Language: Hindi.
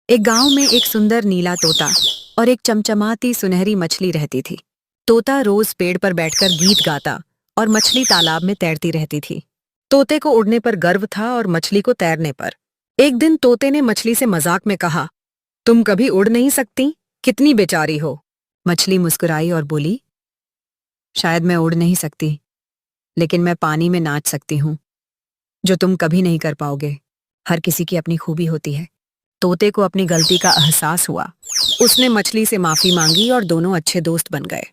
एक गांव में एक सुंदर नीला तोता और एक चमचमाती सुनहरी मछली रहती थी। तोता रोज पेड़ पर बैठकर गीत गाता और मछली तालाब में तैरती रहती थी। तोते को उड़ने पर गर्व था और मछली को तैरने पर। एक दिन तोते ने मछली से मजाक में कहा, तुम कभी उड़ नहीं सकती, कितनी बेचारी हो। मछली मुस्कुराई और बोली, शायद मैं उड़ नहीं सकती, लेकिन मैं पानी में नाच सकती हूँ, जो तुम कभी नहीं कर पाओगे। हर किसी की अपनी खूबी होती है। तोते को अपनी गलती का एहसास हुआ। उसने मछली से माफी मांगी और दोनों अच्छे दोस्त बन गए।